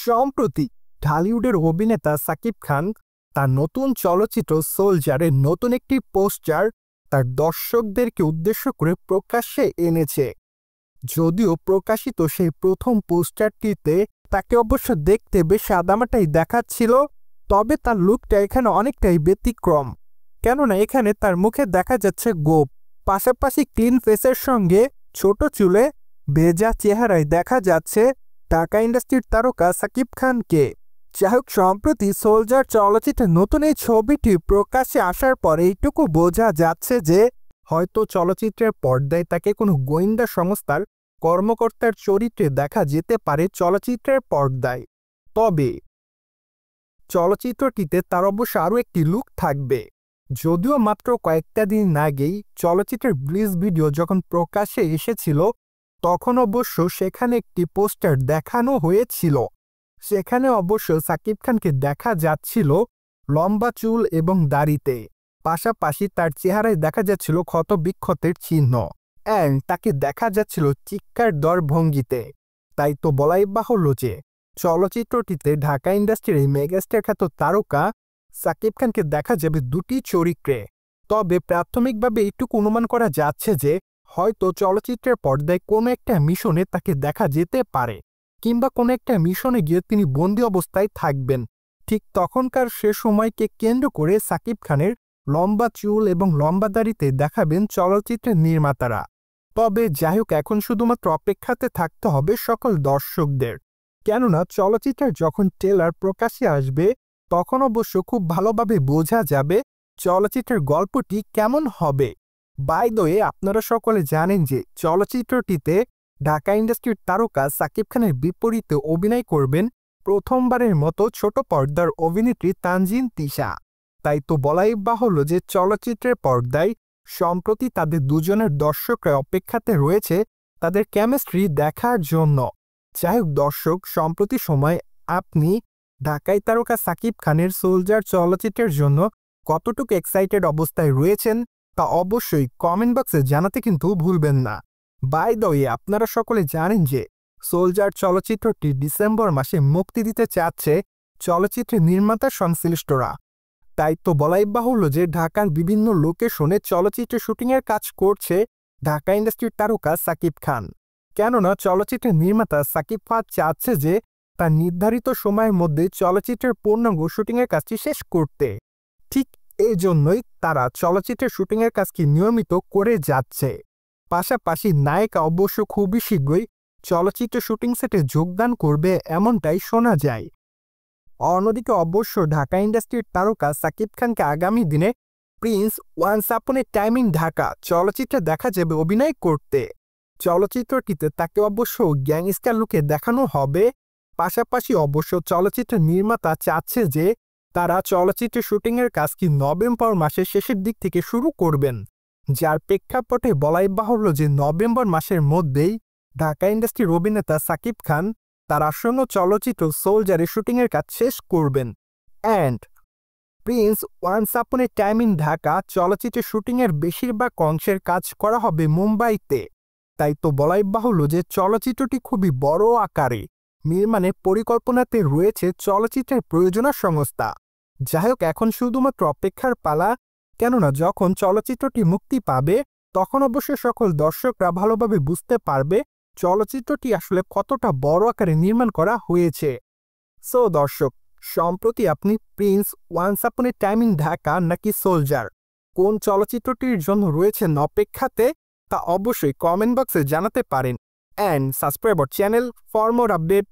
সম্প্রতি ঢালিউডের অভিনেতা সাকিব খান তার নতুন চলচ্চিত্র সোলজারের নতুন একটি পোস্টার তার দর্শকদেরকে উদ্দেশ্য করে প্রকাশ্যে এনেছে। যদিও প্রকাশিত সেই প্রথম পোস্টারটিতে তাকে অবশ্য দেখতে বেশ সাদামাটাই দেখাচ্ছিল, তবে তার লুকটা এখানে অনেকটাই ব্যতিক্রম। কেননা এখানে তার মুখে দেখা যাচ্ছে গোঁফ, পাশাপাশি ক্লিন ফেসের সঙ্গে ছোট চুলে ভেজা চেহারায় দেখা যাচ্ছে ঢাকা ইন্ডাস্ট্রির তারকা সাকিব খানকে। যাই হোক, সম্প্রতি সোলজার চলচ্চিত্রের নতুন এই ছবিটি প্রকাশ্যে আসার পর এইটুকু বোঝা যাচ্ছে যে হয়তো চলচ্চিত্রের পর্দায় তাকে কোনো গোয়েন্দা সংস্থার কর্মকর্তার চরিত্রে দেখা যেতে পারে চলচ্চিত্রের পর্দায়। তবে চলচ্চিত্রটিতে তার অবশ্য আরও একটি লুক থাকবে। যদিও মাত্র কয়েকটা দিন আগেই চলচ্চিত্রের ব্লিজ ভিডিও যখন প্রকাশ্যে এসেছিল, তখন অবশ্য সেখানে একটি পোস্টার দেখানো হয়েছিল। সেখানে অবশ্য সাকিব খানকে দেখা যাচ্ছিল লম্বা চুল এবং দাড়িতে, পাশাপাশি তার চেহারায় দেখা যাচ্ছিল ক্ষত বিক্ষতের চিহ্ন, অ্যান্ড তাকে দেখা যাচ্ছিল চিৎকার দর ভঙ্গিতে। তাই তো বলাই বাহুল্য যে চলচ্চিত্রটিতে ঢাকা ইন্ডাস্ট্রির এই মেগাস্টার খ্যাত তারকা সাকিব খানকে দেখা যাবে দুটি চরিত্রে। তবে প্রাথমিকভাবে এইটুকু অনুমান করা যাচ্ছে যে হয়তো চলচ্চিত্রের পর্দায় কোনো একটা মিশনে তাকে দেখা যেতে পারে, কিংবা কোনো একটা মিশনে গিয়ে তিনি বন্দী অবস্থায় থাকবেন। ঠিক তখনকার সে সময়কে কেন্দ্র করে সাকিব খানের লম্বা চুল এবং লম্বা দাড়িতে দেখাবেন চলচ্চিত্রের নির্মাতারা। তবে যাই হোক, এখন শুধুমাত্র অপেক্ষাতে থাকতে হবে সকল দর্শকদের। কেননা চলচ্চিত্রের যখন ট্রেলার প্রকাশ্যে আসবে, তখন অবশ্য খুব ভালোভাবে বোঝা যাবে চলচ্চিত্রের গল্পটি কেমন হবে। বাই দ্য ওয়ে, আপনারা সকলে জানেন যে চলচ্চিত্রটিতে ঢাকা ইন্ডাস্ট্রির তারকা সাকিব খানের বিপরীতে অভিনয় করবেন প্রথমবারের মতো ছোট পর্দার অভিনেত্রী তানজিন তিশা। তাই তো বলাই বাহুল্য যে চলচ্চিত্রের পর্দায় সম্প্রতি তাদের দুজনের দর্শকরা অপেক্ষাতে রয়েছে তাদের কেমিস্ট্রি দেখার জন্য। যাই হোক দর্শক, সম্প্রতি সময় আপনি ঢাকাই তারকা সাকিব খানের সোলজার চলচ্চিত্রের জন্য কতটুকু এক্সাইটেড অবস্থায় রয়েছেন তা অবশ্যই কমেন্ট বক্সে জানাতে কিন্তু ভুলবেন না। বাই দ্য ওয়ে, আপনারা সকলে জানেন যে সোলজার চলচ্চিত্রটি ডিসেম্বর মাসে মুক্তি দিতে চাচ্ছে চলচ্চিত্রের নির্মাতা সংশ্লিষ্টরা। তাই তো বলাই বাহুল্য যে ঢাকার বিভিন্ন লোকেশনে চলচ্চিত্রের শুটিংয়ের কাজ করছে ঢাকা ইন্ডাস্ট্রির তারকা সাকিব খান। কেননা চলচ্চিত্রের নির্মাতা সাকিব খান চাচ্ছে যে তার নির্ধারিত সময়ের মধ্যে চলচ্চিত্রের পূর্ণাঙ্গ শুটিংয়ের কাজটি শেষ করতে। ঠিক এই জন্যই তারা চলচ্চিত্রের শুটিংয়ের কাজকে নিয়মিত করে যাচ্ছে। পাশাপাশি নায়িকা অবশ্য খুবই শীঘ্রই চলচ্চিত্র শুটিং সেটে যোগদান করবে এমনটাই শোনা যায়। অন্যদিকে অবশ্য ঢাকা ইন্ডাস্ট্রির তারকা সাকিব খানকে আগামী দিনে Prince once upon A time in Dhaka চলচ্চিত্রে দেখা যাবে অভিনয় করতে। চলচ্চিত্রটিতে তাকে অবশ্য গ্যাংস্টার লুকে দেখানো হবে। পাশাপাশি অবশ্য চলচ্চিত্রের নির্মাতা চাচ্ছে যে তারা চলচ্চিত্রের শুটিংয়ের কাজটি নভেম্বর মাসের শেষের দিক থেকে শুরু করবেন, যার প্রেক্ষাপটে বলাই বাহুল্য যে নভেম্বর মাসের মধ্যেই ঢাকা ইন্ডাস্ট্রির অভিনেতা সাকিব খান তার আসন্ন চলচ্চিত্র সোলজারের শুটিংয়ের কাজ শেষ করবেন। And Prince once upon A time in Dhaka চলচ্চিত্রের শুটিংয়ের বেশিরভাগ অংশের কাজ করা হবে মুম্বাইতে। তাই তো বলাই বাহুল্য যে চলচ্চিত্রটি খুবই বড় আকারে নির্মাণের পরিকল্পনাতে রয়েছে চলচ্চিত্রের প্রযোজনা সংস্থা। যাই হোক, এখন শুধুমাত্র অপেক্ষার পালা। কেননা যখন চলচ্চিত্রটি মুক্তি পাবে, তখন অবশ্য সকল দর্শকরা ভালোভাবে বুঝতে পারবে চলচ্চিত্রটি আসলে কতটা বড় আকারে নির্মাণ করা হয়েছে। সো দর্শক, সম্প্রতি আপনি Prince once upon A time in Dhaka নাকি সোলজার কোন চলচ্চিত্রটির জন্য রয়েছেন অপেক্ষাতে তা অবশ্যই কমেন্ট বক্সে জানাতে পারেন। And subscribe our channel for more update.